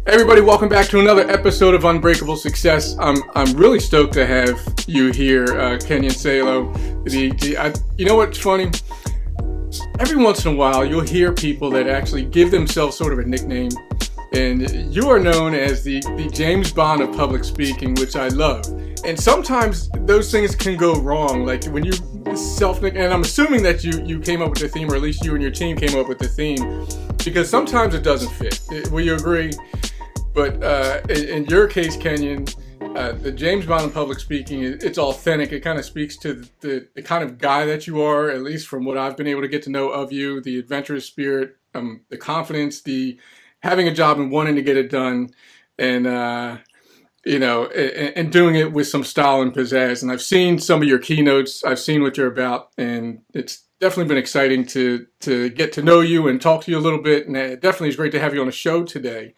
Everybody, welcome back to another episode of Unbreakable Success. I'm really stoked to have you here, Kenyon Salo. You know what's funny? Every once in a while, you'll hear people that actually give themselves sort of a nickname, and you are known as the James Bond of public speaking, which I love. And sometimes those things can go wrong, like when you and I'm assuming that you came up with the theme, or at least you and your team came up with the theme, because sometimes it doesn't fit. Will you agree? But in your case, Kenyon, the James Bond in public speaking, it's authentic. It kind of speaks to the kind of guy that you are, at least from what I've been able to get to know of you, the adventurous spirit, the confidence, the having a job and wanting to get it done, and and doing it with some style and pizzazz. And I've seen some of your keynotes. I've seen what you're about, and it's definitely been exciting to get to know you and talk to you a little bit. And it definitely is great to have you on the show today.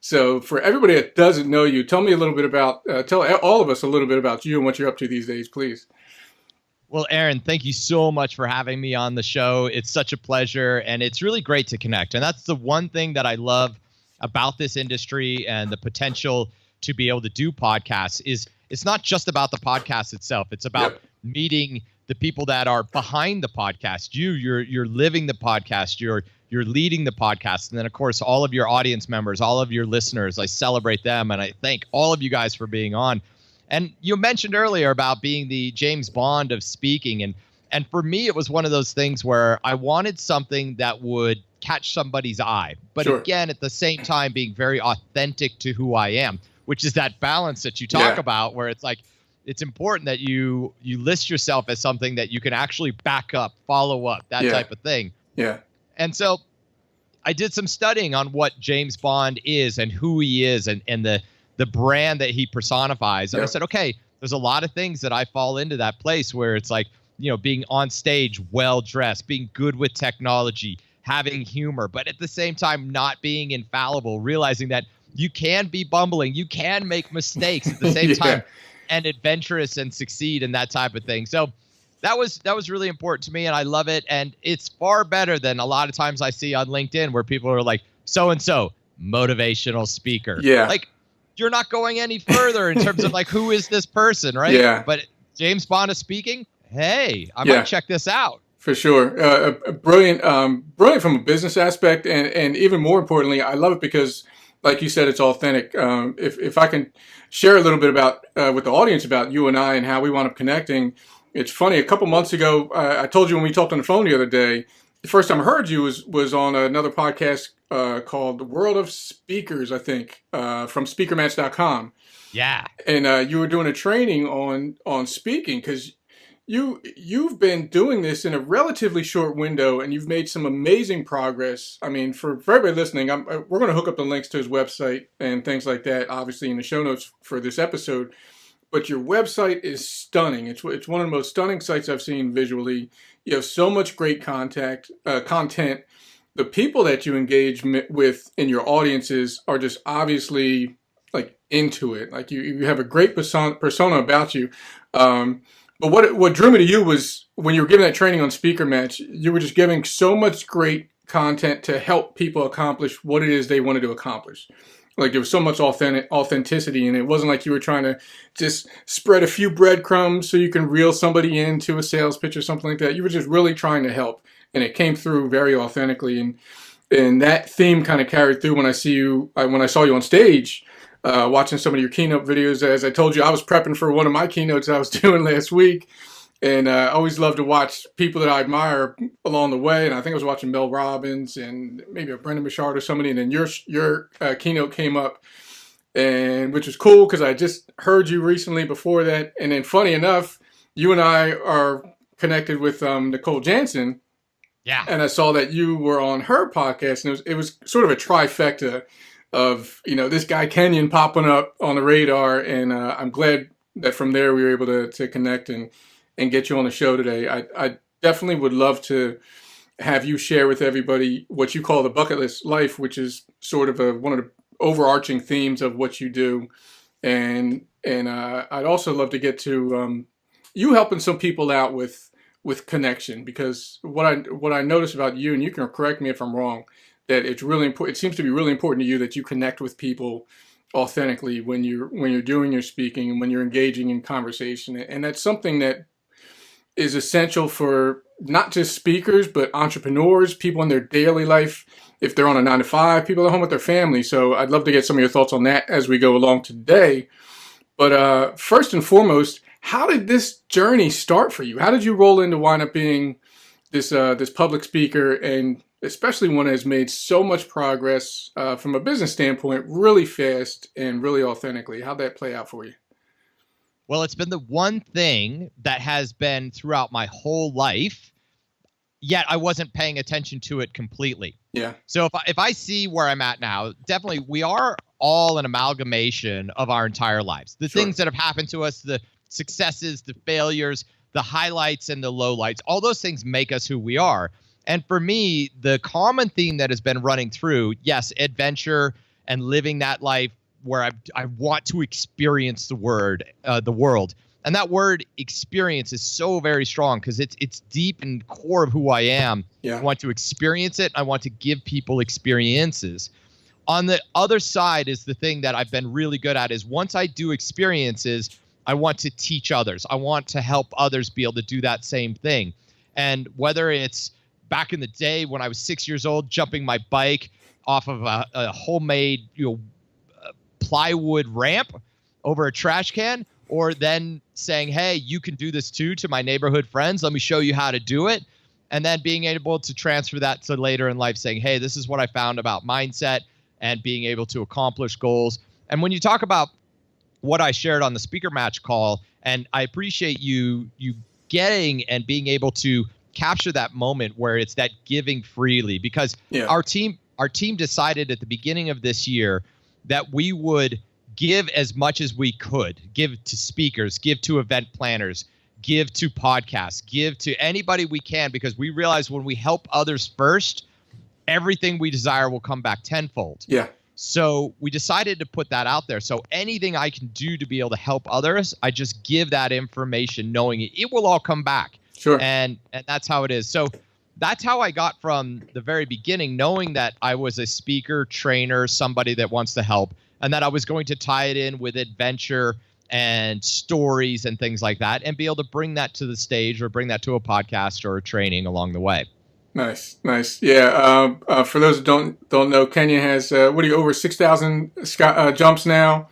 So for everybody that doesn't know you, tell me a little bit about, tell all of us a little bit about you and what you're up to these days, please. Well, Aaron, thank you so much for having me on the show. It's such a pleasure, and it's really great to connect. And that's the one thing that I love about this industry and the potential to be able to do podcasts is it's not just about the podcast itself. It's about meeting the people that are behind the podcast. You're living the podcast. You're leading the podcast. And then, of course, all of your audience members, all of your listeners, I celebrate them. And I thank all of you guys for being on. And you mentioned earlier about being the James Bond of speaking. And for me, it was one of those things where I wanted something that would catch somebody's eye. But again, at the same time, being very authentic to who I am, which is that balance that you talk about, where it's like, it's important that you list yourself as something that you can actually back up, follow up, that type of thing. Yeah. And so I did some studying on what James Bond is and who he is and the brand that he personifies. And I said, okay, there's a lot of things that I fall into that place where it's like, being on stage, well-dressed, being good with technology, having humor, but at the same time, not being infallible, realizing that you can be bumbling, you can make mistakes at the same time, and adventurous and succeed and that type of thing. So that was really important to me, and I love it. And it's far better than a lot of times I see on LinkedIn where people are like, so-and-so, motivational speaker. Yeah. Like, you're not going any further in terms of like, who is this person, right? Yeah. But James Bond is speaking, hey, I might check this out. For sure. Brilliant from a business aspect. And even more importantly, I love it because, like you said, it's authentic. If I can share a little bit about with the audience about you and I and how we wound up connecting. It's funny. A couple months ago, I told you when we talked on the phone the other day, the first time I heard you was on another podcast called The World of Speakers, I think, from speakermatch.com. Yeah. And you were doing a training on speaking because you've been doing this in a relatively short window, and you've made some amazing progress. I mean, for everybody listening, we're going to hook up the links to his website and things like that, obviously in the show notes for this episode. But your website is stunning. It's one of the most stunning sites I've seen visually. You have so much great content. The people that you engage with in your audiences are just obviously like into it. Like you have a great persona about you. But what drew me to you was when you were giving that training on Speaker Match, you were just giving so much great content to help people accomplish what it is they wanted to accomplish. Like there was so much authenticity, and it wasn't like you were trying to just spread a few breadcrumbs so you can reel somebody into a sales pitch or something like that. You were just really trying to help, and it came through very authentically. And that theme kind of carried through when I saw you on stage, watching some of your keynote videos. As I told you, I was prepping for one of my keynotes I was doing last week. And I always love to watch people that I admire along the way. And I think I was watching Mel Robbins and maybe a Brendan Bouchard or somebody. And then your keynote came up, and which was cool because I just heard you recently before that. And then funny enough, you and I are connected with Nicole Jansen. Yeah. And I saw that you were on her podcast, and it was sort of a trifecta of, this guy Kenyon popping up on the radar. And I'm glad that from there we were able to connect and get you on the show today. I definitely would love to have you share with everybody what you call the bucket list life, which is sort of one of the overarching themes of what you do. And I'd also love to get to you helping some people out with connection, because what I notice about you, and you can correct me if I'm wrong, that it's really important. It seems to be really important to you that you connect with people authentically when you're doing your speaking and when you're engaging in conversation. And that's something that is essential for not just speakers, but entrepreneurs, people in their daily life. If they're on a 9 to 5, people at home with their family. So I'd love to get some of your thoughts on that as we go along today. But first and foremost, how did this journey start for you? How did you roll in to wind up being this public speaker, and especially one that has made so much progress from a business standpoint, really fast and really authentically? How'd that play out for you? Well, it's been the one thing that has been throughout my whole life, yet I wasn't paying attention to it completely. Yeah. So if I see where I'm at now, definitely we are all an amalgamation of our entire lives. The Sure. things that have happened to us, the successes, the failures, the highlights and the lowlights, all those things make us who we are. And for me, the common theme that has been running through, yes, adventure and living that life where I want to experience the world. And that word experience is so very strong because it's deep and core of who I am. Yeah. I want to experience it. I want to give people experiences. On the other side is the thing that I've been really good at is once I do experiences, I want to teach others. I want to help others be able to do that same thing. And whether it's back in the day when I was 6 years old, jumping my bike off of a homemade, plywood ramp over a trash can, or then saying, hey, you can do this too to my neighborhood friends. Let me show you how to do it. And then being able to transfer that to later in life saying, hey, this is what I found about mindset and being able to accomplish goals. And when you talk about what I shared on the speaker match call, and I appreciate you getting and being able to capture that moment where it's that giving freely, because our team decided at the beginning of this year that we would give as much as we could, give to speakers, give to event planners, give to podcasts, give to anybody we can, because we realize when we help others first, everything we desire will come back tenfold. Yeah. So we decided to put that out there. So anything I can do to be able to help others, I just give that information knowing it will all come back. Sure. And that's how it is. So that's how I got from the very beginning, knowing that I was a speaker, trainer, somebody that wants to help, and that I was going to tie it in with adventure and stories and things like that, and be able to bring that to the stage or bring that to a podcast or a training along the way. Nice. Yeah. For those that don't know, Kenyon has over 6,000 jumps now.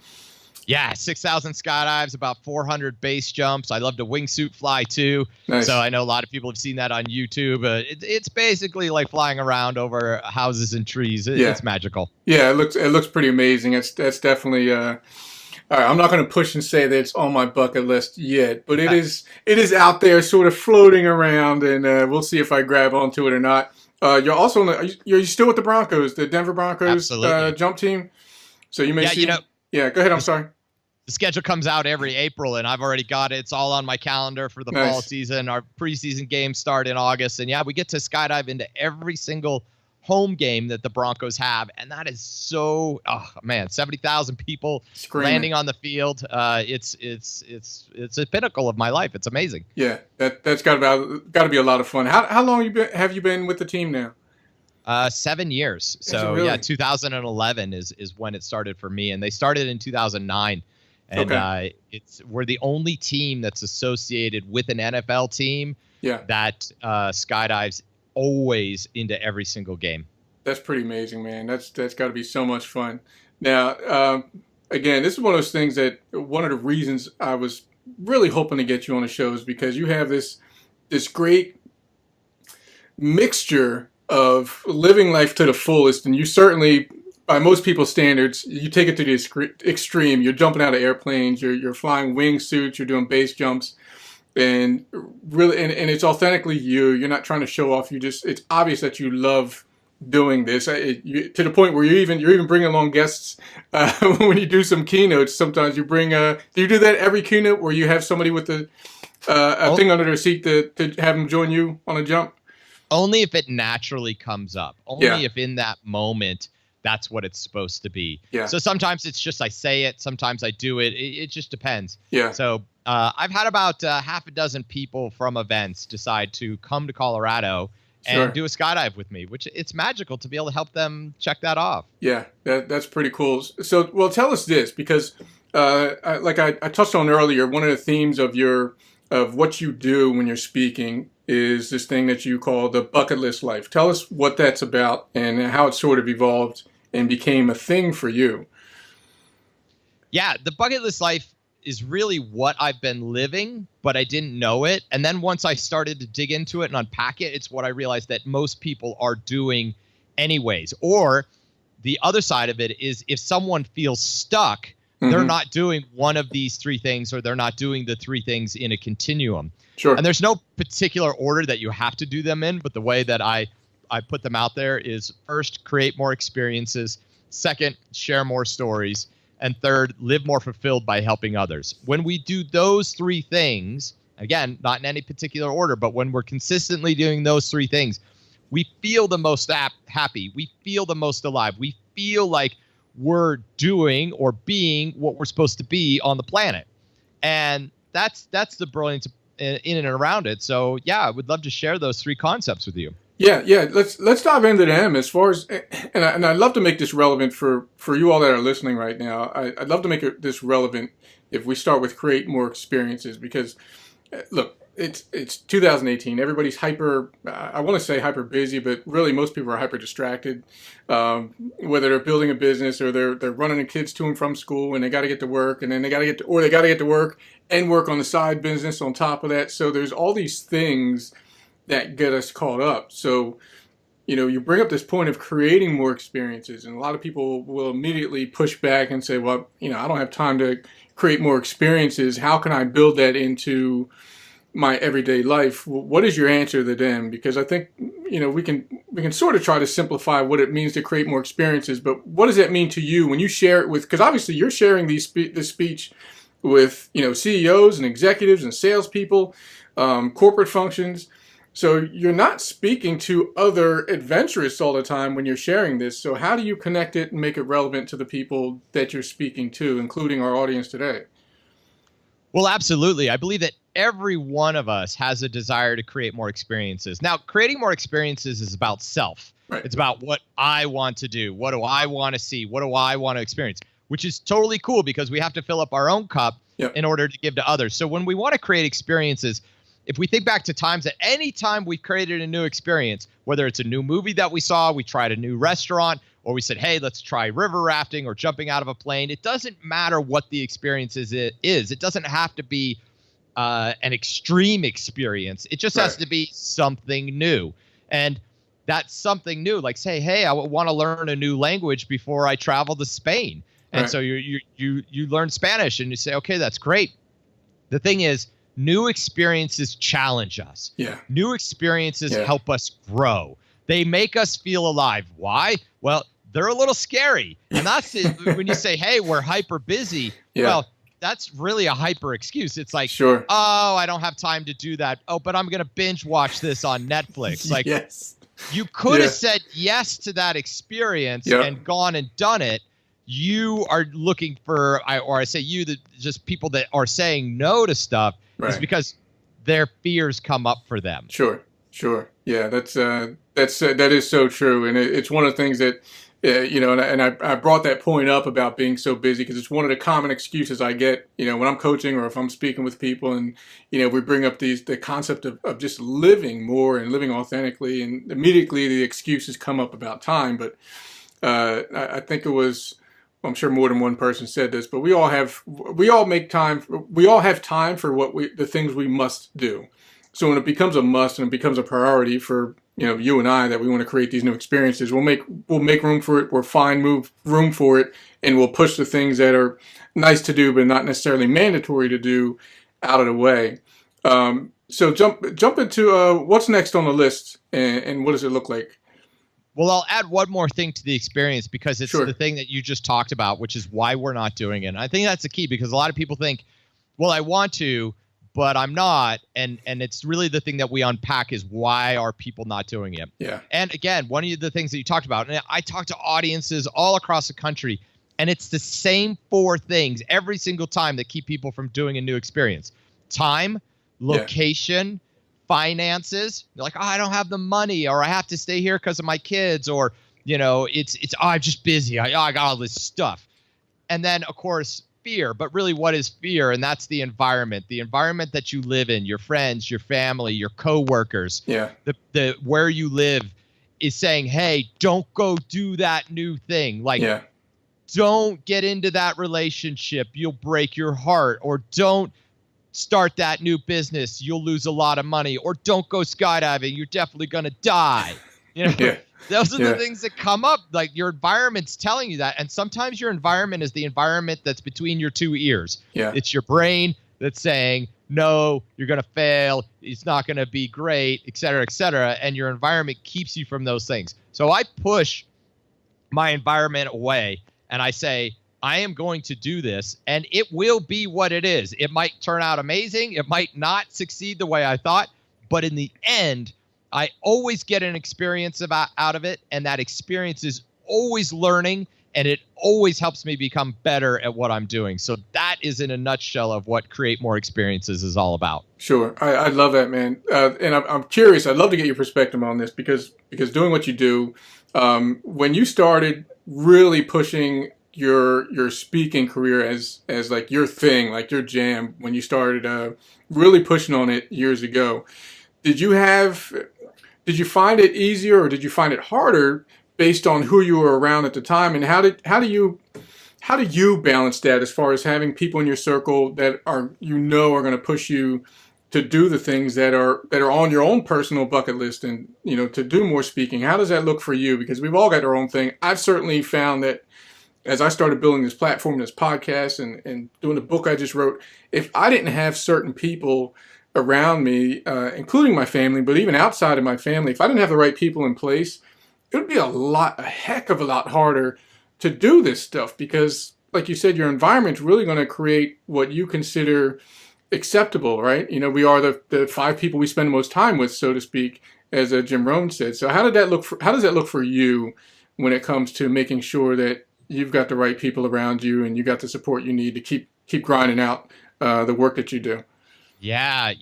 Yeah, 6,000 skydives, about 400 base jumps. I love to wingsuit fly too. Nice. So I know a lot of people have seen that on YouTube. It's basically like flying around over houses and trees. It's magical. Yeah, it looks pretty amazing. That's definitely. All right, I'm not going to push and say that it's on my bucket list yet, but it is out there, sort of floating around, and we'll see if I grab onto it or not. You're also you're still with the Broncos, the Denver Broncos jump team. So you may see. Yeah, go ahead. I'm sorry. The schedule comes out every April, and I've already got it. It's all on my calendar for the fall season. Our preseason games start in August. And, yeah, we get to skydive into every single home game that the Broncos have. And that is so, 70,000 people landing on the field. It's a pinnacle of my life. It's amazing. Yeah, that's got to be a lot of fun. How long have you been with the team now? 7 years. So, really? Yeah, 2011 is when it started for me. And they started in 2009. And we're the only team that's associated with an NFL team that skydives always into every single game. That's pretty amazing, man. That's got to be so much fun. Now, again, this is one of those things that one of the reasons I was really hoping to get you on the show is because you have this great mixture of living life to the fullest, and you certainly, by most people's standards, you take it to the extreme. You're jumping out of airplanes. You're flying wingsuits. You're doing base jumps, and really, and it's authentically you. You're not trying to show off. It's obvious that you love doing this to the point where you're even bringing along guests when you do some keynotes. Sometimes you bring. Do you do that every keynote where you have somebody with a thing under their seat to have them join you on a jump? Only if it naturally comes up. Only if in that moment. That's what it's supposed to be. Yeah. So sometimes it's just I say it. Sometimes I do it. It just depends. Yeah. So I've had about half a dozen people from events decide to come to Colorado and do a skydive with me, which it's magical to be able to help them check that off. Yeah, that's pretty cool. So, well, tell us this, because I touched on earlier, one of the themes of what you do when you're speaking is this thing that you call the bucket list life. Tell us what that's about and how it sort of evolved and became a thing for you. Yeah, the bucket list life is really what I've been living, but I didn't know it. And then once I started to dig into it and unpack it, it's what I realized that most people are doing anyways. Or the other side of it is if someone feels stuck, they're not doing one of these three things, or they're not doing the three things in a continuum. Sure. And there's no particular order that you have to do them in, but the way that I put them out there is first, create more experiences. Second, share more stories. And third, live more fulfilled by helping others. When we do those three things, again, not in any particular order, but when we're consistently doing those three things, we feel the most happy. We feel the most alive. We feel like we're doing or being what we're supposed to be on the planet. And that's the brilliance in and around it. So yeah, I would love to share those three concepts with you. Yeah. Let's dive into them as far as, and I'd love to make this relevant for you all that are listening right now. I'd love to make this relevant if we start with create more experiences, because look, it's 2018. Everybody's hyper, I want to say hyper busy, but really most people are hyper distracted. Whether they're building a business or they're running the kids to and from school, and they got to get to work, and then they got to get to work and work on the side business on top of that. So there's all these things that get us caught up. So, you bring up this point of creating more experiences, and a lot of people will immediately push back and say, well, I don't have time to create more experiences. How can I build that into my everyday life? What is your answer to them? Because I think, we can sort of try to simplify what it means to create more experiences, but what does that mean to you when you share it with, because obviously you're sharing this speech with, CEOs and executives and salespeople, corporate functions. So you're not speaking to other adventurous all the time when you're sharing this. So how do you connect it and make it relevant to the people that you're speaking to, including our audience today? Well, absolutely. I believe that every one of us has a desire to create more experiences. Now, creating more experiences is about self. Right. It's about what I want to do. What do I want to see? What do I want to experience? Which is totally cool, because we have to fill up our own cup in order to give to others. So when we want to create experiences, if we think back to times that any time we've created a new experience, whether it's a new movie that we saw, we tried a new restaurant, or we said, hey, let's try river rafting or jumping out of a plane. It doesn't matter what the experience is. It doesn't have to be an extreme experience. It just has to be something new. And that's something new, like say, hey, I want to learn a new language before I travel to Spain. And so you learn Spanish, and you say, okay, that's great. The thing is, new experiences challenge us. Yeah. New experiences help us grow. They make us feel alive. Why? Well, they're a little scary. And that's it. When you say, hey, we're hyper busy. Well, that's really a hyper excuse. It's like, oh, I don't have time to do that. Oh, but I'm going to binge watch this on Netflix. Like, you could have said yes to that experience and gone and done it. You are looking for, just people that are saying no to stuff is because their fears come up for them. Sure. Yeah, that is so true. And it's one of the things that, and I brought that point up about being so busy because it's one of the common excuses I get, when I'm coaching or if I'm speaking with people, and, we bring up the concept of just living more and living authentically, and immediately the excuses come up about time. But I think it was, I'm sure more than one person said this, but we all have time for the things we must do. So when it becomes a must and it becomes a priority for, you and I, that we want to create these new experiences, we'll make room for it. We'll find room for it, and we'll push the things that are nice to do but not necessarily mandatory to do out of the way. So jump into what's next on the list, and what does it look like? Well, I'll add one more thing to the experience, because it's the thing that you just talked about, which is why we're not doing it. And I think that's the key, because a lot of people think, well, I want to, but I'm not. And it's really the thing that we unpack is, why are people not doing it? Yeah. And again, one of the things that you talked about, and I talk to audiences all across the country, and it's the same four things every single time that keep people from doing a new experience: time, location, finances. They're like, oh, I don't have the money, or I have to stay here because of my kids, or, it's oh, I'm just busy. I got all this stuff. And then, of course, fear. But really, what is fear? And that's the environment that you live in, your friends, your family, your coworkers. Yeah. The where you live is saying, hey, don't go do that new thing. Like, don't get into that relationship. You'll break your heart. Or don't start that new business. You'll lose a lot of money. Or don't go skydiving. You're definitely going to die. Those are the things that come up. Like, your environment's telling you that. And sometimes your environment is the environment that's between your two ears. Yeah. It's your brain that's saying, no, you're going to fail. It's not going to be great, et cetera, et cetera. And your environment keeps you from those things. So I push my environment away and I say, I am going to do this, and it will be what it is. It might turn out amazing. It might not succeed the way I thought. But in the end, I always get an experience out of it, and that experience is always learning, and it always helps me become better at what I'm doing. So that is in a nutshell of what Create More Experiences is all about. Sure. I love that, man. And I'm curious. I'd love to get your perspective on this because doing what you do, when you started really pushing your speaking career as like your thing, like your jam, when you started really pushing on it years ago, did you find it easier or did you find it harder based on who you were around at the time? And how do you balance that as far as having people in your circle that are going to push you to do the things that are on your own personal bucket list and, to do more speaking? How does that look for you? Because we've all got our own thing. I've certainly found that as I started building this platform, this podcast, and doing the book I just wrote, if I didn't have certain people around me, including my family, but even outside of my family, if I didn't have the right people in place, it would be a heck of a lot harder to do this stuff because, like you said, your environment's really going to create what you consider acceptable, right? We are the 5 people we spend the most time with, so to speak, as Jim Rohn said. So how does that look for you when it comes to making sure that you've got the right people around you and you got the support you need to keep grinding out the work that you do? Yeah,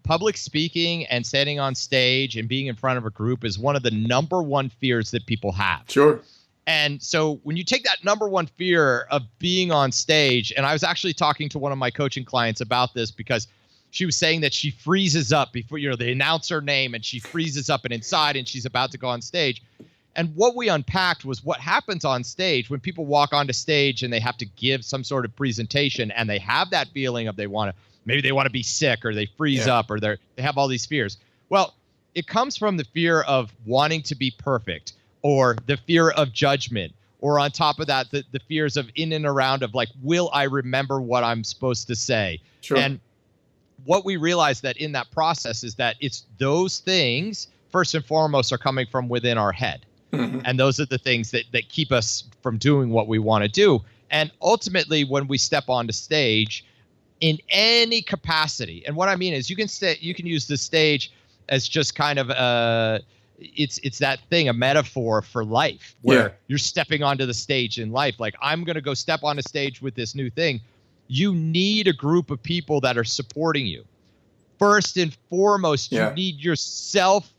public speaking and standing on stage and being in front of a group is one of the number one fears that people have. Sure. And so when you take that number one fear of being on stage, and I was actually talking to one of my coaching clients about this because she was saying that she freezes up before, they announce her name and she freezes up and inside and she's about to go on stage. And what we unpacked was what happens on stage when people walk onto stage and they have to give some sort of presentation and they have that feeling of maybe they want to be sick or they freeze up or they have all these fears. Well, it comes from the fear of wanting to be perfect or the fear of judgment, or on top of that, the fears of in and around of like, will I remember what I'm supposed to say? Sure. And what we realized that in that process is that it's those things, first and foremost, are coming from within our head. Mm-hmm. And those are the things that keep us from doing what we want to do. And ultimately, when we step onto stage, in any capacity. And what I mean is you can use the stage as just kind of it's that thing, a metaphor for life where you're stepping onto the stage in life. Like, I'm going to go step on a stage with this new thing. You need a group of people that are supporting you. First and foremost, you need yourself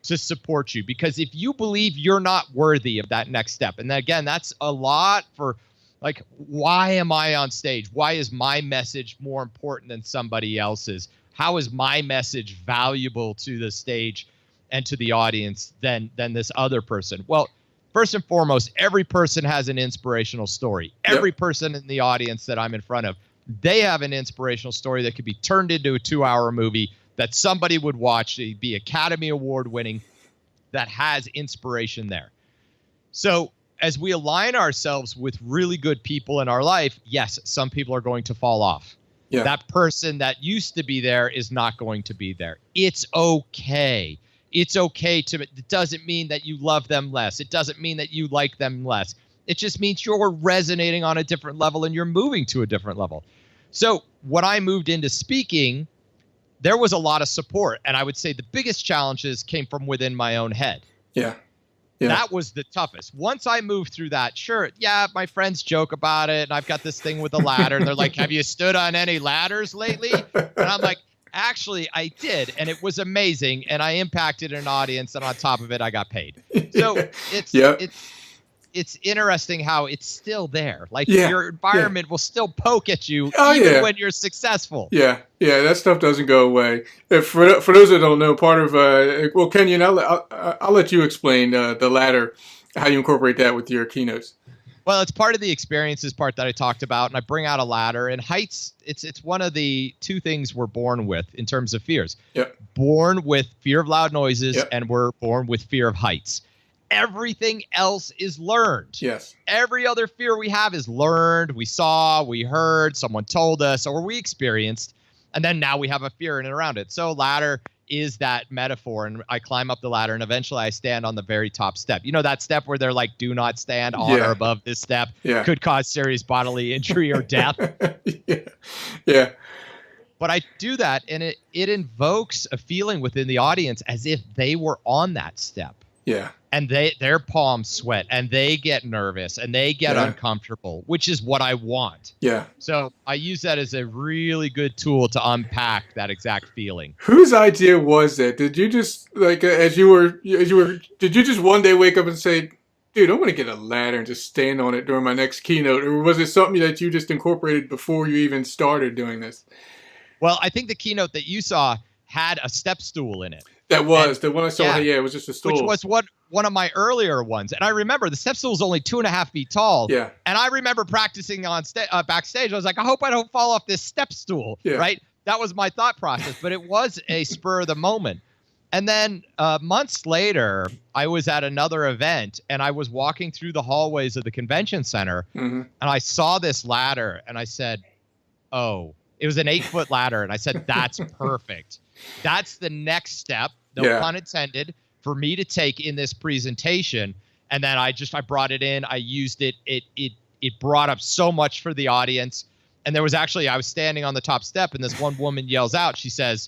to support you, because if you believe you're not worthy of that next step, and again, that's a lot for like, why am I on stage? Why is my message more important than somebody else's? How is my message valuable to the stage and to the audience than this other person? Well, first and foremost, every person has an inspirational story. Every person in the audience that I'm in front of, they have an inspirational story that could be turned into a 2-hour movie that somebody would watch. It'd be Academy Award winning, that has inspiration there. So as we align ourselves with really good people in our life, yes, some people are going to fall off. Yeah. That person that used to be there is not going to be there. It's okay. It's okay it doesn't mean that you love them less. It doesn't mean that you like them less. It just means you're resonating on a different level and you're moving to a different level. So when I moved into speaking, there was a lot of support. And I would say the biggest challenges came from within my own head. Yeah. That was the toughest. Once I moved through that, sure, my friends joke about it. And I've got this thing with the ladder. And they're like, have you stood on any ladders lately? And I'm like, Actually, I did, and it was amazing, and I impacted an audience, and on top of it, I got paid. So it's interesting how it's still there. Like your environment will still poke at you even when you're successful. Yeah, that stuff doesn't go away. For those that don't know, part of well, Kenyon, I'll let you explain the ladder, how you incorporate that with your keynotes. Well, it's part of the experiences part that I talked about, and I bring out a ladder. And heights, it's one of the two things we're born with in terms of fears. Yep. Born with fear of loud noises, and we're born with fear of heights. Everything else is learned. Yes. Every other fear we have is learned. We saw, we heard, someone told us, or we experienced, and then now we have a fear in and around it. So ladder is that metaphor, and I climb up the ladder, and eventually I stand on the very top step. You know that step where they're like, do not stand on or above this step. Could cause serious bodily injury or death. Yeah. But I do that, and it invokes a feeling within the audience as if they were on that step. Yeah. And their palms sweat, and they get nervous, and they get uncomfortable, which is what I want. Yeah. So I use that as a really good tool to unpack that exact feeling. Whose idea was that? Did you just like as you were? Did you just one day wake up and say, "Dude, I'm going to get a ladder and just stand on it during my next keynote," or was it something that you just incorporated before you even started doing this? Well, I think the keynote that you saw had a step stool in it. That was the one I saw. Yeah, it was just a stool. Which was one of my earlier ones. And I remember the step stool is only 2.5 feet tall. Yeah. And I remember practicing on backstage. I was like, I hope I don't fall off this step stool. Yeah. Right. That was my thought process. But it was a spur of the moment. And then months later, I was at another event, and I was walking through the hallways of the convention center, and I saw this ladder, and I said, oh, it was an 8-foot ladder. And I said, that's perfect. That's the next step, no pun intended, for me to take in this presentation. And then I brought it in. I used it. It brought up so much for the audience. And there was actually, I was standing on the top step, and this one woman yells out, she says,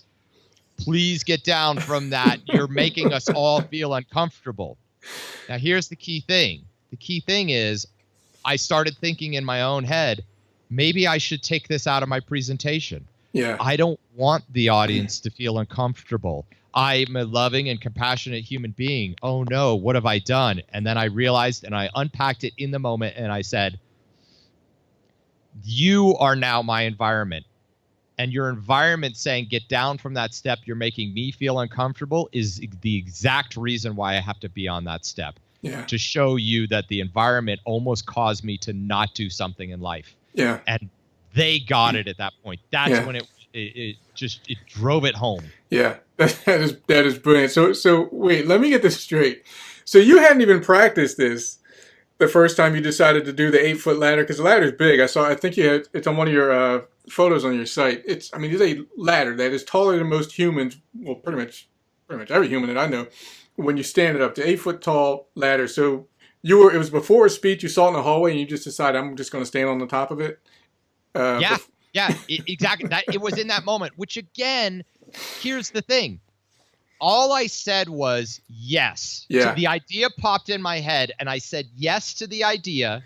please get down from that. You're making us all feel uncomfortable. Now, here's the key thing. The key thing is I started thinking in my own head, maybe I should take this out of my presentation. Yeah. I don't want the audience to feel uncomfortable. I'm a loving and compassionate human being. Oh no, what have I done? And then I realized, and I unpacked it in the moment, and I said, you are now my environment. And your environment saying, get down from that step, you're making me feel uncomfortable, is the exact reason why I have to be on that step. Yeah. To show you that the environment almost caused me to not do something in life. Yeah. And they got it at that point. That's when it drove it home. Yeah, that is brilliant. So wait, let me get this straight. So you hadn't even practiced this the first time you decided to do the 8-foot ladder, because the ladder is big. I think it's on one of your photos on your site. It's a ladder that is taller than most humans. Well, pretty much every human that I know. When you stand it up, the 8-foot tall ladder. So it was before a speech. You saw it in the hallway, and you just decided, I'm just going to stand on the top of it. Exactly. It was in that moment. Which again, here's the thing. All I said was yes. Yeah. So the idea popped in my head, and I said yes to the idea,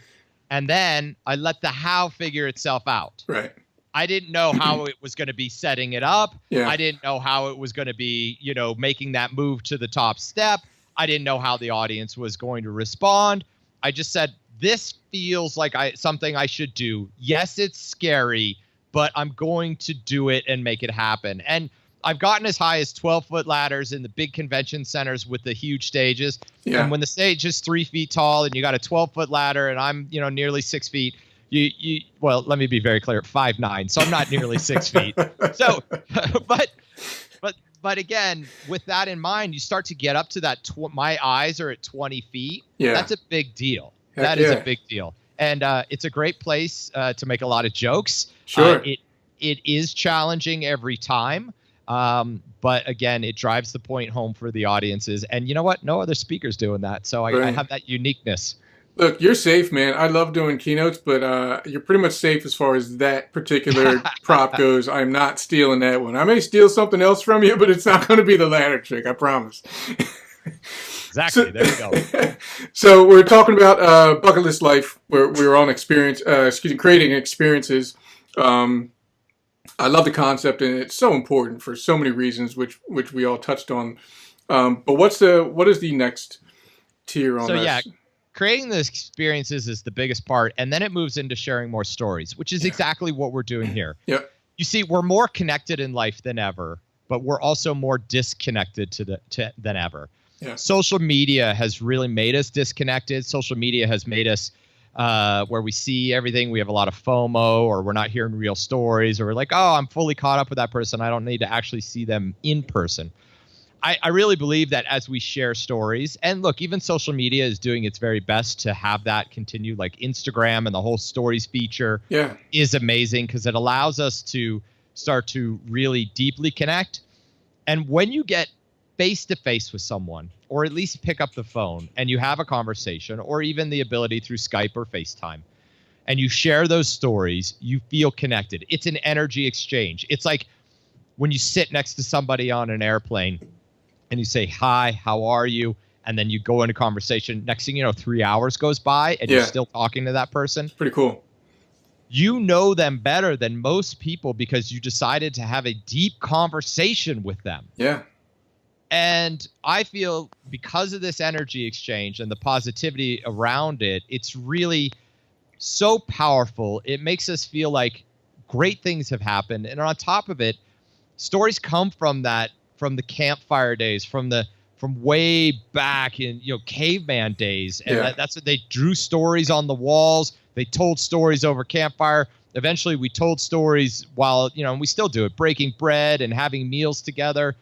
and then I let the how figure itself out. Right. I didn't know how it was going to be setting it up. Yeah. I didn't know how it was going to be, making that move to the top step. I didn't know how the audience was going to respond. I just said, this feels like something I should do. Yes, it's scary, but I'm going to do it and make it happen. And I've gotten as high as 12-foot ladders in the big convention centers with the huge stages. Yeah. And when the stage is 3 feet tall and you got a 12-foot ladder and I'm, nearly 6 feet, well, let me be very clear, 5'9", so I'm not nearly 6 feet. So, but again, with that in mind, you start to get up to that. My eyes are at 20 feet. Yeah. That's a big deal. That is a big deal. And it's a great place to make a lot of jokes. Sure. It is challenging every time. But again, it drives the point home for the audiences. And you know what? No other speaker's doing that. So I have that uniqueness. Look, you're safe, man. I love doing keynotes, but you're pretty much safe as far as that particular prop goes. I'm not stealing that one. I may steal something else from you, but it's not going to be the ladder trick, I promise. Exactly. There you go. So we're talking about bucket list life, where we're on creating experiences. I love the concept, and it's so important for so many reasons, which we all touched on. But what is the next tier on So yeah, this? creating the experiences is the biggest part, and then it moves into sharing more stories, which is Yeah. exactly what we're doing here. Yeah. You see, we're more connected in life than ever, but we're also more disconnected than ever. Yeah. Social media has really made us disconnected. Social media has made us where we see everything. We have a lot of FOMO, or we're not hearing real stories, or we're like, oh, I'm fully caught up with that person. I don't need to actually see them in person. I really believe that as we share stories, and look, even social media is doing its very best to have that continue, like Instagram and the whole stories feature Yeah. is amazing because it allows us to start to really deeply connect. And when you get face to face with someone, or at least pick up the phone and you have a conversation, or even the ability through Skype or FaceTime, and you share those stories, you feel connected. It's an energy exchange. It's like when you sit next to somebody on an airplane and you say, hi, how are you? And then you go into conversation. Next thing you know, 3 hours goes by and you're still talking to that person. Pretty cool. You know them better than most people because you decided to have a deep conversation with them. Yeah. And I feel because of this energy exchange and the positivity around it, it's really so powerful. It makes us feel like great things have happened. And on top of it, stories come from the campfire days, from way back in caveman days, and that's what they drew stories on the walls. They told stories over campfire. Eventually, we told stories while and we still do it, breaking bread and having meals together.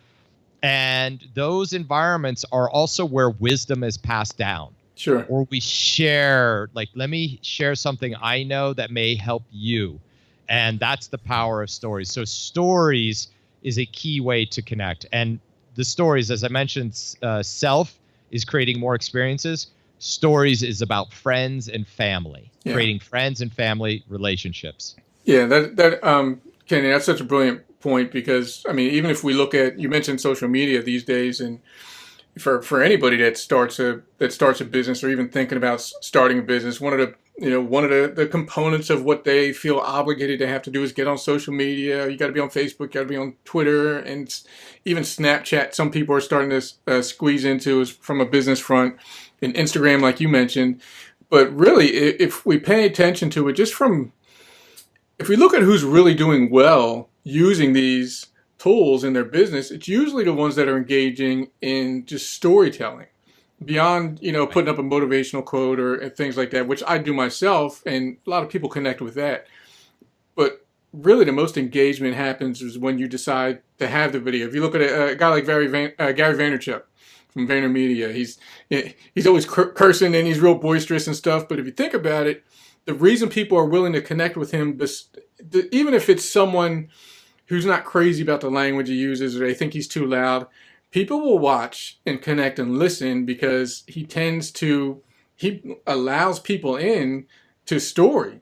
And those environments are also where wisdom is passed down. Sure. Or we share, like, let me share something I know that may help you, and that's the power of stories. So stories is a key way to connect. And the stories, as I mentioned, self is creating more experiences. Stories is about friends and family, creating friends and family relationships. Yeah, Kenny, that's such a brilliant point because, I mean, even if we look at, you mentioned social media these days, and for anybody that starts a business or even thinking about starting a business, one of the components of what they feel obligated to have to do is get on social media. You got to be on Facebook, you got to be on Twitter, and even Snapchat. Some people are starting to squeeze into is from a business front, and Instagram, like you mentioned. But really, if we pay attention to it, if we look at who's really doing well using these tools in their business, it's usually the ones that are engaging in just storytelling beyond, putting up a motivational quote or things like that, which I do myself, and a lot of people connect with that. But really, the most engagement happens is when you decide to have the video. If you look at a guy like Gary Vaynerchuk from VaynerMedia, he's always cursing and he's real boisterous and stuff. But if you think about it, the reason people are willing to connect with him, even if it's someone who's not crazy about the language he uses or they think he's too loud, people will watch and connect and listen because he allows people in to story.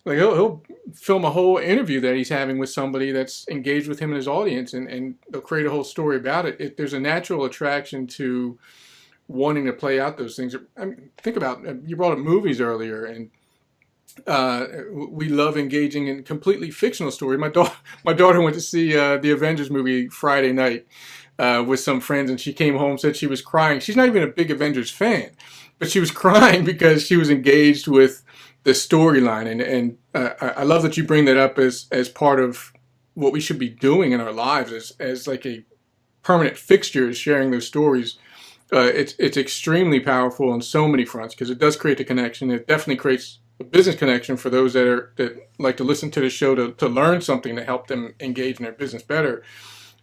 Like he'll film a whole interview that he's having with somebody that's engaged with him and his audience, and they'll create a whole story about it. There's a natural attraction to wanting to play out those things. I mean, think about, you brought up movies earlier, and we love engaging in completely fictional story. My daughter went to see the Avengers movie Friday night with some friends, and she came home, said she was crying. She's not even a big Avengers fan, but she was crying because she was engaged with the storyline. And I love that you bring that up as part of what we should be doing in our lives as like a permanent fixture, is sharing those stories. It's extremely powerful on so many fronts because it does create the connection. It definitely creates a business connection for those that like to listen to the show to learn something to help them engage in their business better.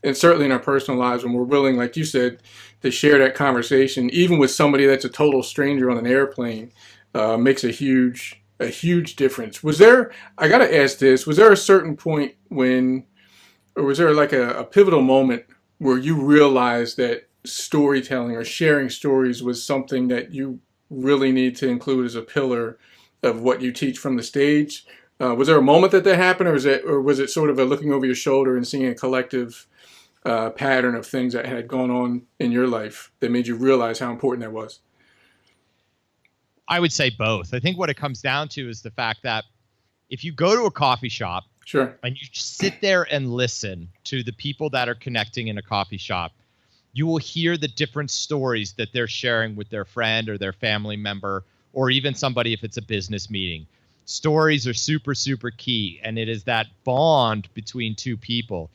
And certainly in our personal lives, when we're willing, like you said, to share that conversation, even with somebody that's a total stranger on an airplane, makes a huge difference. I got to ask this, was there a certain point or was there like a pivotal moment where you realized that storytelling or sharing stories was something that you really need to include as a pillar of what you teach from the stage? Was there a moment that happened, or was it sort of a looking over your shoulder and seeing a collective pattern of things that had gone on in your life that made you realize how important that was? I would say both. I think what it comes down to is the fact that if you go to a coffee shop Sure. and you just sit there and listen to the people that are connecting in a coffee shop, you will hear the different stories that they're sharing with their friend or their family member, or even somebody if it's a business meeting. Stories are super, super key, and it is that bond between two people.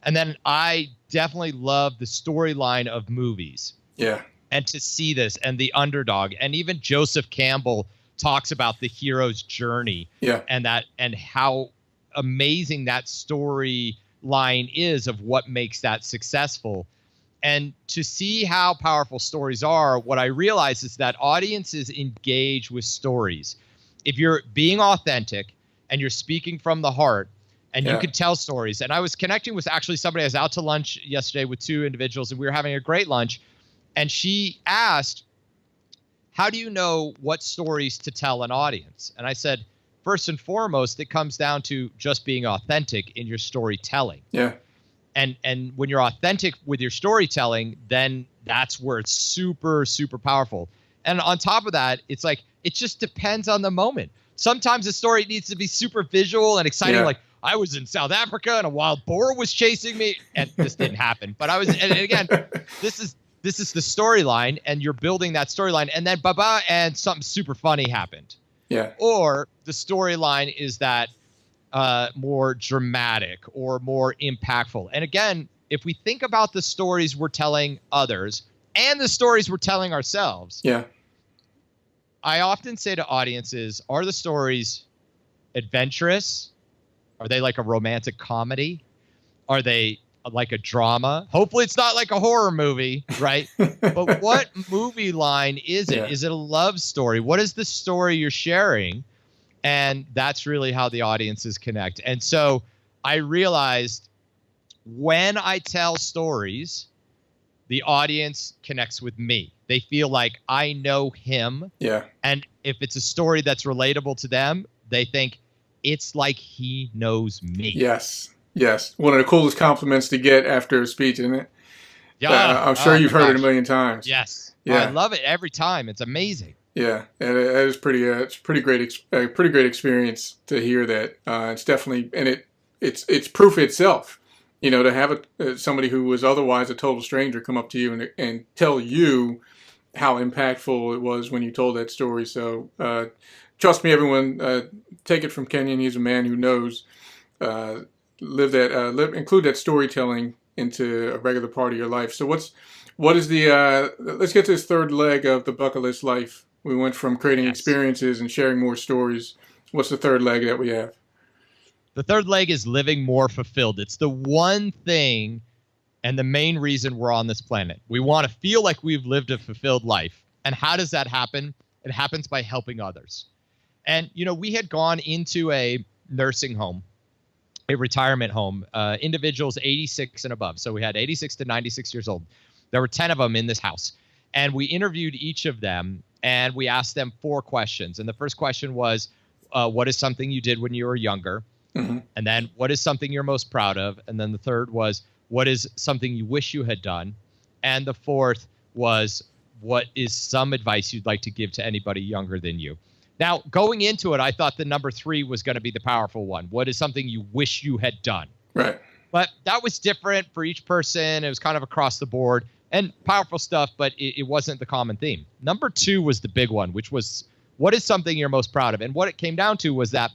And then I definitely love the storyline of movies. Yeah. And to see this and the underdog, and even Joseph Campbell talks about the hero's journey, Yeah. and how amazing that storyline is of what makes that successful. And to see how powerful stories are, what I realize is that audiences engage with stories. If you're being authentic and you're speaking from the heart, and you could tell stories. And I was connecting with actually somebody. I was out to lunch yesterday with two individuals, and we were having a great lunch. And she asked, how do you know what stories to tell an audience? And I said, first and foremost, it comes down to just being authentic in your storytelling. Yeah. And when you're authentic with your storytelling, then that's where it's super, super powerful. And on top of that, it's like, it just depends on the moment. Sometimes the story needs to be super visual and exciting, like, I was in South Africa and a wild boar was chasing me, and this didn't happen. But I was, and again, this is the storyline, and you're building that storyline, and then and something super funny happened. Yeah. Or the storyline is that more dramatic or more impactful. And again, if we think about the stories we're telling others and the stories we're telling ourselves, I often say to audiences, are the stories adventurous? Are they like a romantic comedy? Are they like a drama? Hopefully it's not like a horror movie, right? But what movie line is it? Is it a love story? What is the story you're sharing? And that's really how the audiences connect. And so I realized when I tell stories, the audience connects with me. They feel like I know him. Yeah. And if it's a story that's relatable to them, they think, it's like he knows me. Yes. Yes. One of the coolest compliments to get after a speech, isn't it? Yeah. I'm sure you've heard it a million times. Yes. Yeah. I love it every time. It's amazing. Yeah. And it is pretty, it's pretty great experience to hear that. It's definitely, and it's proof itself, you know, to have somebody who was otherwise a total stranger come up to you and tell you how impactful it was when you told that story. So, trust me, everyone, take it from Kenyon. He's a man who knows, include that storytelling into a regular part of your life. So what is the, let's get to this third leg of the bucket list life. We went from creating experiences and sharing more stories. What's the third leg that we have? The third leg is living more fulfilled. It's the one thing and the main reason we're on this planet. We want to feel like we've lived a fulfilled life. And how does that happen? It happens by helping others. And, you know, we had gone into a nursing home, a retirement home, individuals 86 and above. So we had 86 to 96 years old. There were 10 of them in this house. And we interviewed each of them, and we asked them 4 questions. And the first question was, what is something you did when you were younger? Mm-hmm. And then, what is something you're most proud of? And then the third was, what is something you wish you had done? And the fourth was, what is some advice you'd like to give to anybody younger than you? Now, going into it, I thought the number 3 was going to be the powerful one. What is something you wish you had done? Right. But that was different for each person. It was kind of across the board and powerful stuff, but it wasn't the common theme. Number 2 was the big one, which was, what is something you're most proud of? And what it came down to was that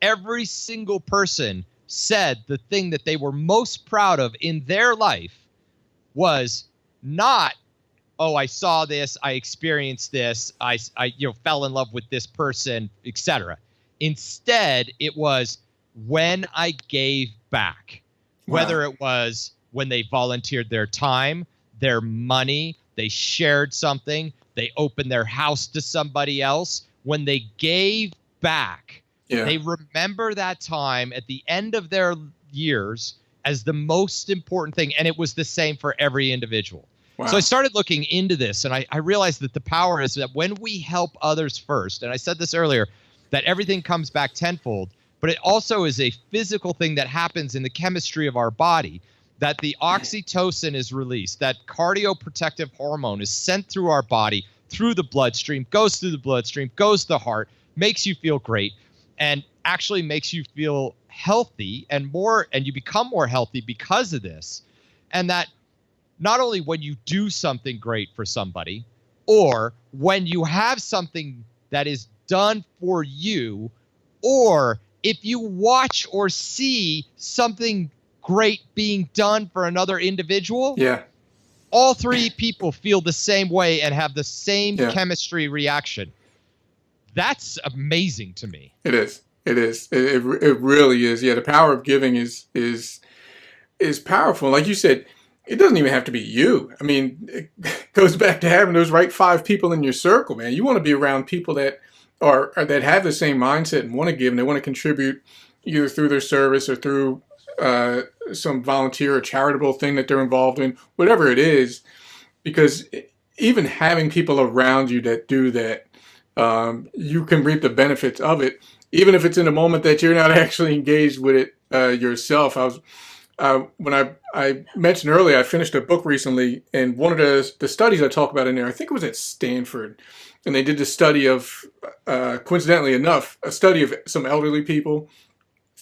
every single person said the thing that they were most proud of in their life was not, oh, I saw this, I experienced this, I fell in love with this person, etc. Instead, it was when I gave back, whether it was when they volunteered their time, their money, they shared something, they opened their house to somebody else. When they gave back, they remember that time at the end of their years as the most important thing. And it was the same for every individual. Wow. So I started looking into this, and I realized that the power is that when we help others first, and I said this earlier, that everything comes back tenfold, but it also is a physical thing that happens in the chemistry of our body, that the oxytocin is released, that cardioprotective hormone is sent through our body, through the bloodstream, goes through the bloodstream, goes to the heart, makes you feel great. and actually makes you feel healthy and you become more healthy because of this. And that not only when you do something great for somebody, or when you have something that is done for you, or if you watch or see something great being done for another individual, all three people feel the same way and have the same chemistry reaction. That's amazing to me. It is. It is. It really is. Yeah, the power of giving is powerful. Like you said, it doesn't even have to be you. I mean, it goes back to having those right 5 people in your circle, man. You want to be around people that that have the same mindset and want to give, and they want to contribute either through their service or through some volunteer or charitable thing that they're involved in, whatever it is. Because even having people around you that do that, you can reap the benefits of it, even if it's in a moment that you're not actually engaged with it yourself. When I mentioned earlier, I finished a book recently, and one of the studies I talk about in there, I think it was at Stanford, and they did the study of, coincidentally enough, a study of some elderly people,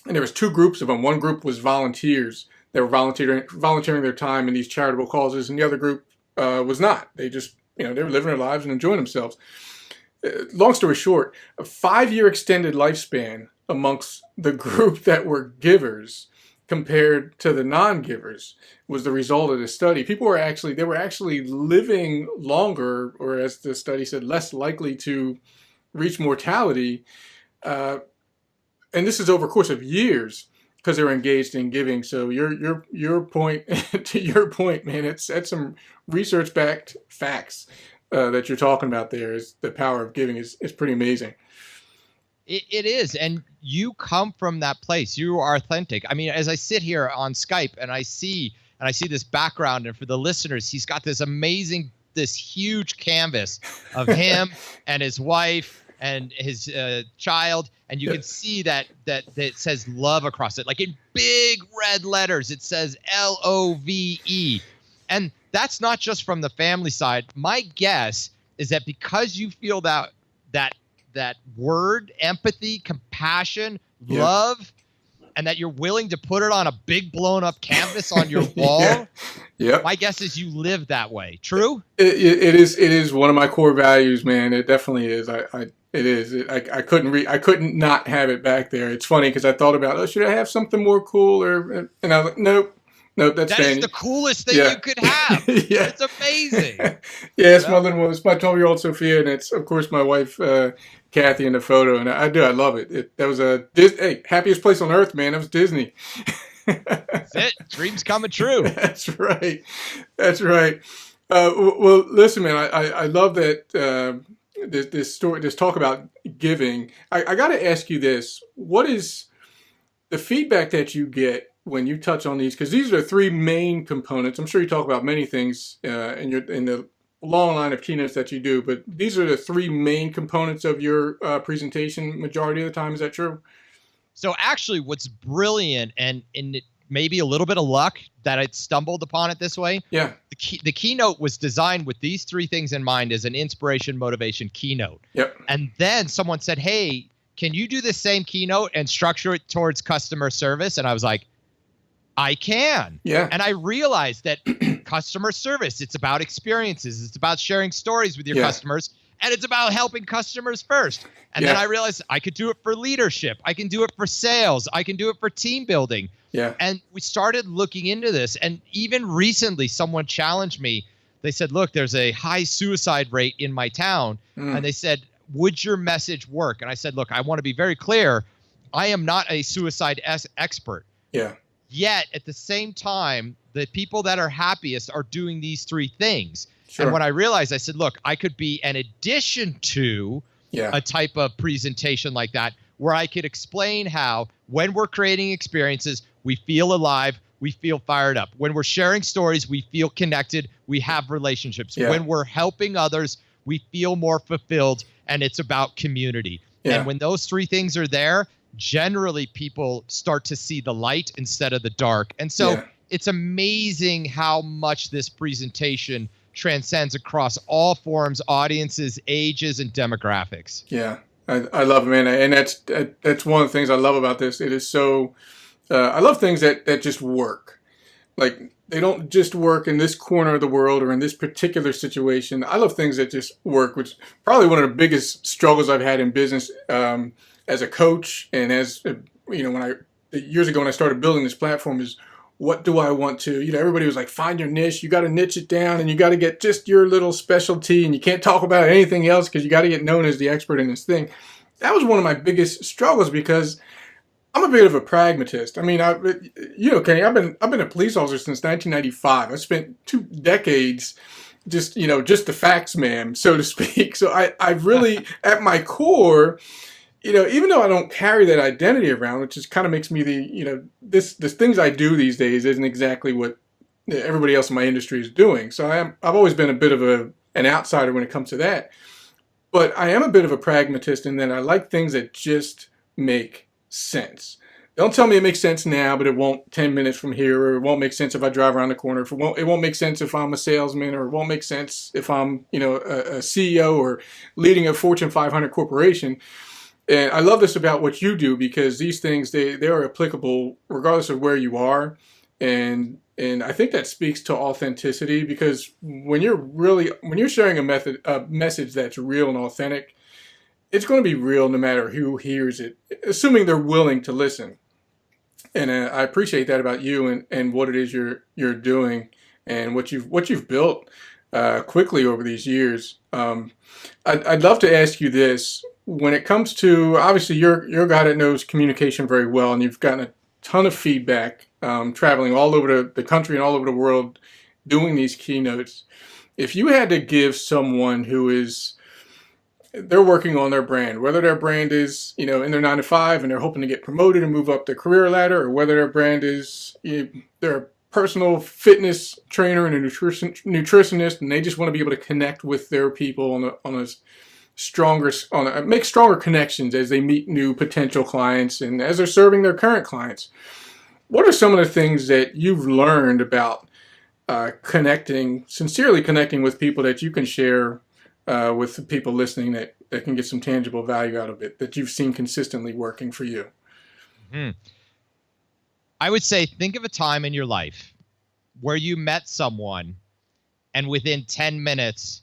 and there was 2 groups of them. One group was volunteers. They were volunteering their time in these charitable causes, and the other group was not. They just, they were living their lives and enjoying themselves. Long story short, a 5-year extended lifespan amongst the group that were givers compared to the non-givers was the result of the study. People were actually living longer, or as the study said, less likely to reach mortality. And this is over a course of years because they were engaged in giving. So your point, to your point, man, that's some research-backed facts that you're talking about there. Is the power of giving is pretty amazing. It is. And you come from that place. You are authentic. I mean, as I sit here on Skype and I see this background, and for the listeners, he's got this huge canvas of him and his wife and his child. And you can see that it says love across it, like in big red letters. It says LOVE. And that's not just from the family side. My guess is that because you feel that word, empathy, compassion, love, and that you're willing to put it on a big blown up canvas on your wall. My guess is you live that way. True? It is one of my core values, man. It definitely is. I couldn't not have it back there. It's funny because I thought about, should I have something more cool? And I was like, nope, that's that is the coolest thing you could have. It's amazing. It's my little one. It's my 12-year-old Sophia, and it's of course my wife Kathy in the photo, and I love it. That was happiest place on earth, man. That was Disney. That's it. Dreams coming true. That's right. Well, listen, man. I love that this talk about giving. I got to ask you this: what is the feedback that you get when you touch on these? Because these are 3 main components. I'm sure you talk about many things in the long line of keynotes that you do, but these are the 3 main components of your presentation majority of the time. Is that true? So actually what's brilliant, and it maybe a little bit of luck that I stumbled upon it this way. Yeah. The keynote was designed with these 3 things in mind as an inspiration, motivation keynote. Yep. And then someone said, hey, can you do the same keynote and structure it towards customer service? And I was like, I can. Yeah. And I realized that customer service, it's about experiences. It's about sharing stories with your customers. And it's about helping customers first. And then I realized I could do it for leadership. I can do it for sales. I can do it for team building. Yeah. And we started looking into this. And even recently, someone challenged me. They said, look, there's a high suicide rate in my town. And they said, would your message work? And I said, look, I want to be very clear. I am not a suicide expert. Yeah. Yet at the same time, the people that are happiest are doing these 3 things. Sure. And when I realized, I said, look, I could be an addition to a type of presentation like that, where I could explain how when we're creating experiences, we feel alive, we feel fired up. When we're sharing stories, we feel connected, we have relationships. Yeah. When we're helping others, we feel more fulfilled, and it's about community. Yeah. And when those 3 things are there, generally people start to see the light instead of the dark. And so it's amazing how much this presentation transcends across all forms, audiences, ages, and demographics. Yeah. I love it, man, and that's one of the things I love about this. It is so I love things that just work. Like they don't just work in this corner of the world or in this particular situation. I love things that just work, which is probably one of the biggest struggles I've had in business as a coach and as when I years ago when I started building this platform is what do I want to, everybody was like, find your niche, you got to niche it down and you got to get just your little specialty and you can't talk about anything else because you got to get known as the expert in this thing. That was one of my biggest struggles because I'm a bit of a pragmatist. I mean, Kenny, I've been a police officer since 1995. I spent 2 decades just the facts man, so to speak. So I really, at my core, even though I don't carry that identity around, which just kind of makes me this things I do these days isn't exactly what everybody else in my industry is doing. So I've always been a bit of an outsider when it comes to that. But I am a bit of a pragmatist in that I like things that just make sense. Don't tell me it makes sense now, but it won't 10 minutes from here, or it won't make sense if I drive around the corner. It won't make sense if I'm a salesman, or it won't make sense if I'm, a CEO or leading a Fortune 500 corporation. And I love this about what you do because these things, they are applicable regardless of where you are. And I think that speaks to authenticity because when you're sharing a message that's real and authentic, it's going to be real no matter who hears it, assuming they're willing to listen. And I appreciate that about you and what it is you're doing and what you've built quickly over these years. I'd love to ask you this: when it comes to, obviously you're a guy that knows communication very well, and you've gotten a ton of feedback traveling all over the country and all over the world doing these keynotes. If you had to give someone they're working on their brand, whether their brand is, in their 9 to 5 and they're hoping to get promoted and move up their career ladder, or whether their brand is, they're a personal fitness trainer and a nutritionist, and they just want to be able to connect with their people make stronger connections as they meet new potential clients and as they're serving their current clients. What are some of the things that you've learned about sincerely connecting with people that you can share with the people listening that can get some tangible value out of it, that you've seen consistently working for you? Mm-hmm. I would say, think of a time in your life where you met someone and within 10 minutes,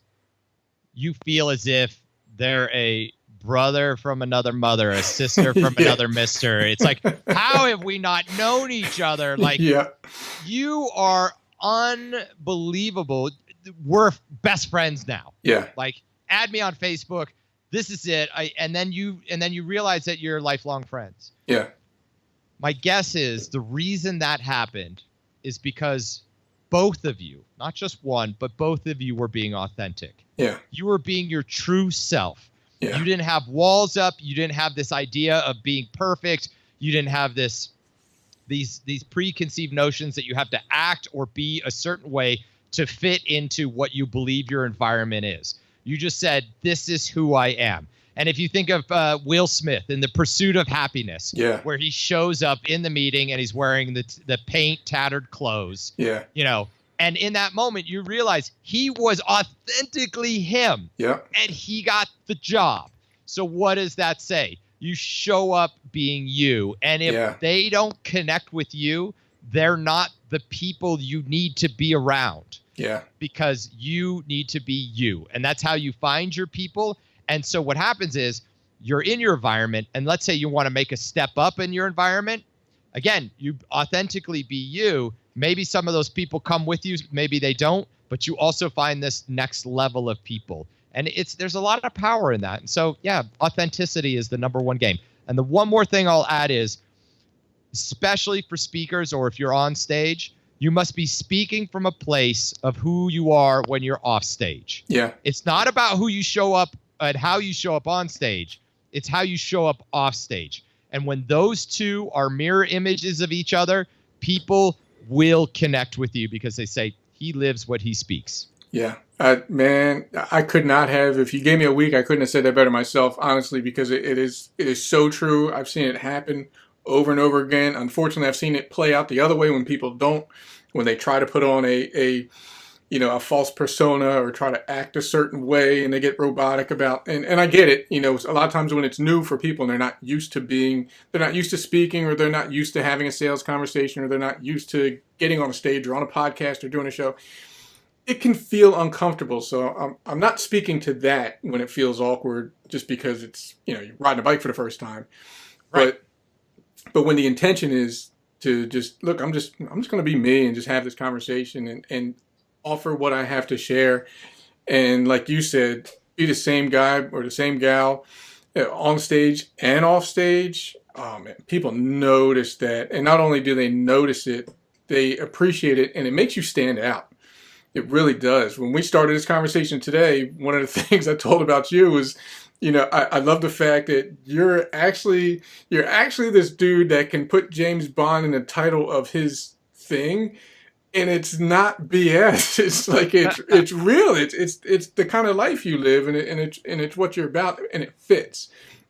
you feel as if they're a brother from another mother, a sister from another mister. It's like, how have we not known each other? Like, you are unbelievable. We're best friends now. Yeah. Like, add me on Facebook. This is it. And then you realize that you're lifelong friends. Yeah. My guess is the reason that happened is because both of you, not just one, but both of you were being authentic. Yeah. You were being your true self. Yeah. You didn't have walls up. You didn't have this idea of being perfect. You didn't have these preconceived notions that you have to act or be a certain way to fit into what you believe your environment is. You just said, this is who I am. And if you think of Will Smith in The Pursuit of Happiness, where he shows up in the meeting and he's wearing the paint tattered clothes, and in that moment you realize he was authentically him, and he got the job. So what does that say? You show up being you, and if they don't connect with you, they're not the people you need to be around. Yeah. Because you need to be you. And that's how you find your people. And so what happens is you're in your environment, and let's say you want to make a step up in your environment. Again, you authentically be you. Maybe some of those people come with you, maybe they don't, but you also find this next level of people. And there's a lot of power in that. And so, authenticity is the number one game. And the one more thing I'll add is, especially for speakers or if you're on stage, you must be speaking from a place of who you are when you're off stage. Yeah. It's not about who you show up and how you show up on stage. It's how you show up off stage. And when those two are mirror images of each other, people will connect with you because they say, he lives what he speaks. Yeah. Man, I could not have, if you gave me a week, I couldn't have said that better myself, honestly, because it is so true. I've seen it happen over and over again. Unfortunately, I've seen it play out the other way when people don't, when they try to put on a a false persona or try to act a certain way, and they get robotic about, and I get it. A lot of times when it's new for people and they're not used to speaking, or they're not used to having a sales conversation, or they're not used to getting on a stage or on a podcast or doing a show, it can feel uncomfortable. So I'm not speaking to that when it feels awkward, just because it's, you're riding a bike for the first time. Right. But when the intention is to just look, I'm just going to be me and just have this conversation and offer what I have to share. And like you said, be the same guy or the same gal on stage and off stage. Oh man, people notice that. And not only do they notice it, they appreciate it, and it makes you stand out. It really does. When we started this conversation today, one of the things I told about you was, I love the fact that you're actually this dude that can put James Bond in the title of his thing, and it's not BS. It's like it's real. It's the kind of life you live, and it's what you're about, and it fits.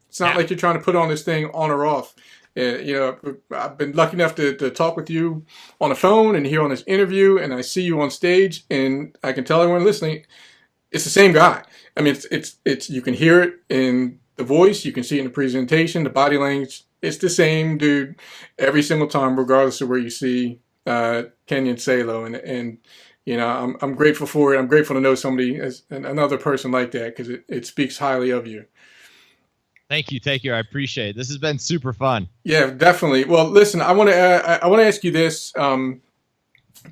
It's not like you're trying to put on this thing on or off. I've been lucky enough to talk with you on the phone and here on this interview, and I see you on stage, and I can tell everyone listening, it's the same guy. I mean, it's you can hear it in the voice, you can see it in the presentation, the body language. It's the same dude every single time, regardless of where you see Kenyon Salo, and I'm grateful for it. I'm grateful to know somebody as another person like that, because it speaks highly of you. Thank you. I appreciate it. This has been super fun. Yeah, definitely. Well, listen, I want to ask you this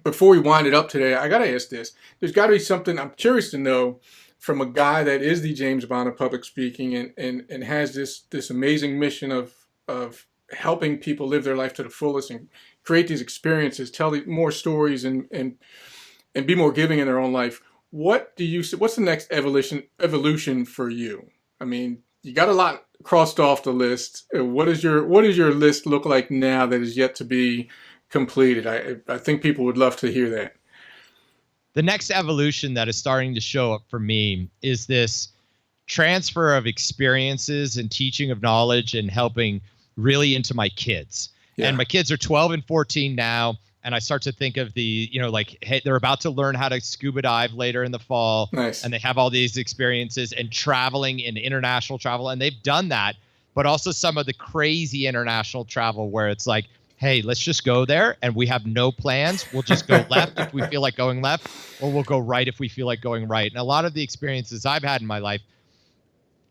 before we wind it up today. I got to ask this. There's got to be something I'm curious to know from a guy that is the James Bond of public speaking, and has this amazing mission of helping people live their life to the fullest and create these experiences, tell more stories, and be more giving in their own life. What's the next evolution for you? I mean, you got a lot crossed off the list. What does your list look like now that is yet to be completed? I think people would love to hear that. The next evolution that is starting to show up for me is this transfer of experiences and teaching of knowledge and helping really into my kids. Yeah. And my kids are 12 and 14 now. And I start to think of hey, they're about to learn how to scuba dive later in the fall. Nice. And they have all these experiences and traveling in international travel. And they've done that, but also some of the crazy international travel where it's like, hey, let's just go there and we have no plans. We'll just go left if we feel like going left, or we'll go right if we feel like going right. And a lot of the experiences I've had in my life,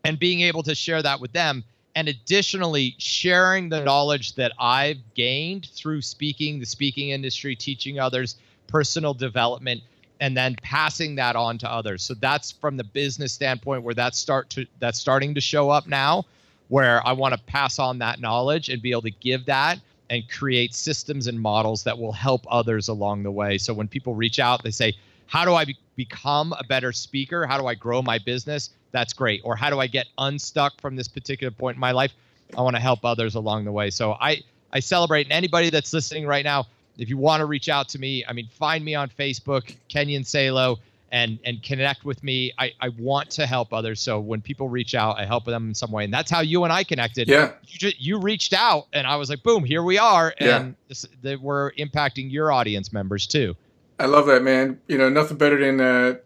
and being able to share that with them, and additionally sharing the knowledge that I've gained through speaking, the speaking industry, teaching others, personal development, and then passing that on to others. So that's from the business standpoint where that's starting to show up now, where I want to pass on that knowledge and be able to give that and create systems and models that will help others along the way. So when people reach out, they say, how do I become a better speaker? How do I grow my business? That's great. Or how do I get unstuck from this particular point in my life? I want to help others along the way. So I celebrate, and anybody that's listening right now, if you want to reach out to me, find me on Facebook, Kenyon Salo, and connect with me. I want to help others. So when people reach out, I help them in some way. And that's how you and I connected. Yeah. You reached out, and I was like, boom, here we are. And we're impacting your audience members too. I love that, man. Nothing better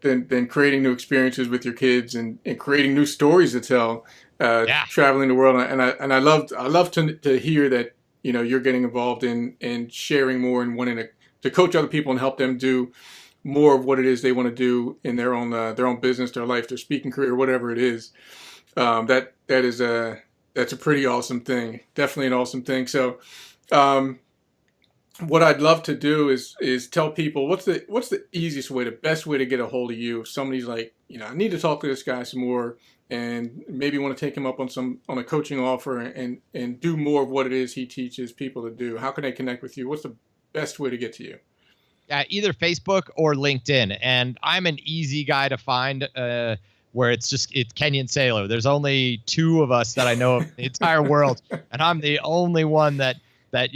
than creating new experiences with your kids and creating new stories to tell, traveling the world. And I love to hear that, you're getting involved in sharing more and wanting to coach other people and help them do more of what it is they want to do in their own business, their life, their speaking career, whatever it is. That's a pretty awesome thing. Definitely an awesome thing. So, what I'd love to do is tell people what's the easiest way, the best way to get a hold of you. If somebody's like, I need to talk to this guy some more, and maybe want to take him up on a coaching offer and do more of what it is he teaches people to do. How can they connect with you? What's the best way to get to you? Either Facebook or LinkedIn. And I'm an easy guy to find where it's Kenyon Salo. There's only two of us that I know of in the entire world. And I'm the only one that that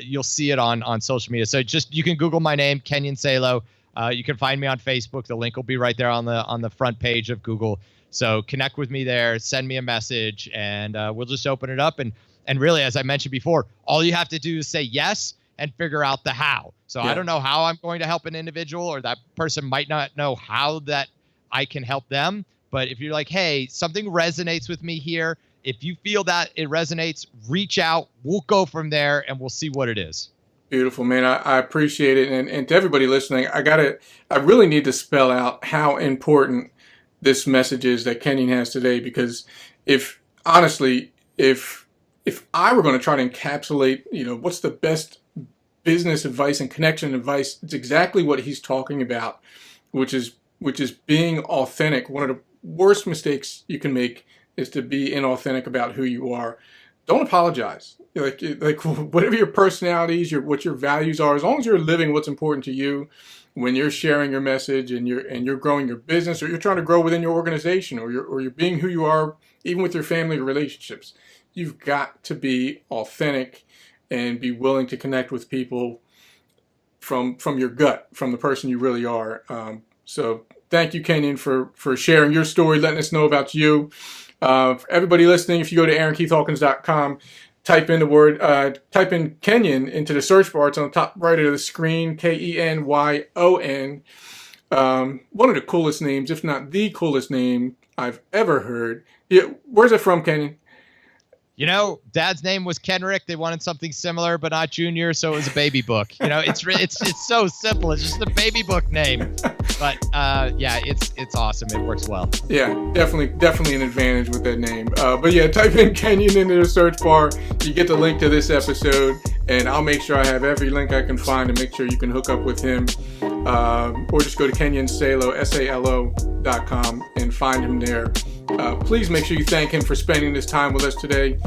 you'll see it on social media. So you can Google my name, Kenyon Salo. You can find me on Facebook. The link will be right there on the front page of Google. So connect with me there, send me a message, and we'll just open it up. And really, as I mentioned before, all you have to do is say yes, and figure out the how. So I don't know how I'm going to help an individual, or that person might not know how that I can help them. But if you're like, hey, something resonates with me here, if you feel that it resonates, reach out. We'll go from there and we'll see what it is. Beautiful, man. I appreciate it. And to everybody listening, I really need to spell out how important this message is that Kenyon has today, because if honestly, if I were going to try to encapsulate, what's the best business advice and connection advice, it's exactly what he's talking about, which is being authentic. One of the worst mistakes you can make is to be inauthentic about who you are. Don't apologize. Like whatever your personality is, what your values are, as long as you're living what's important to you, when you're sharing your message and you're growing your business, or you're trying to grow within your organization, or you're being who you are, even with your family relationships, you've got to be authentic and be willing to connect with people from your gut, from the person you really are. So thank you, Kenyon, for sharing your story, letting us know about you. For everybody listening, if you go to aaronkeithhawkins.com, type in Kenyon into the search bar. It's on the top right of the screen, Kenyon. One of the coolest names, if not the coolest name I've ever heard. Yeah, where's it from, Kenyon? Dad's name was Kenrick. They wanted something similar, but not Junior, so it was a baby book. It's so simple. It's just a baby book name. But it's awesome. It works well. Yeah, definitely an advantage with that name. But yeah, type in Kenyon into the search bar. You get the link to this episode, and I'll make sure I have every link I can find to make sure you can hook up with him. Or just go to Kenyon Salo, SALO.com, and find him there. Please make sure you thank him for spending this time with us today.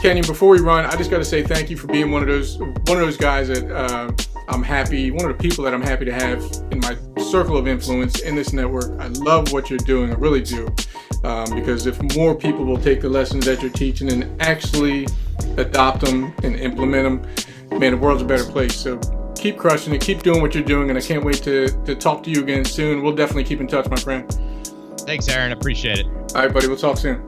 Kenyon, before we run, I just got to say thank you for being one of those guys that I'm happy, one of the people that I'm happy to have in my circle of influence in this network. I love what you're doing, I really do, because if more people will take the lessons that you're teaching and actually adopt them and implement them, man, the world's a better place. So keep crushing it, keep doing what you're doing, and I can't wait to talk to you again soon. We'll definitely keep in touch, my friend. Thanks, Aaron. Appreciate it. All right, buddy. We'll talk soon.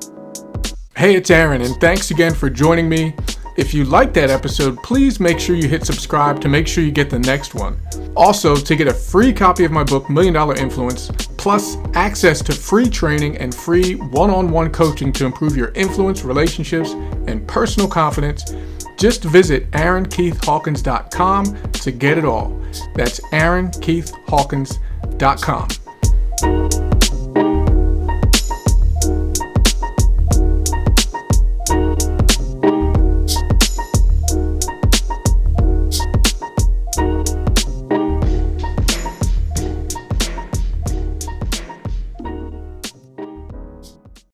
Hey, it's Aaron, and thanks again for joining me. If you liked that episode, please make sure you hit subscribe to make sure you get the next one. Also, to get a free copy of my book, $1 Million Influence, plus access to free training and free one-on-one coaching to improve your influence, relationships, and personal confidence, just visit aaronkeithhawkins.com to get it all. That's aaronkeithhawkins.com.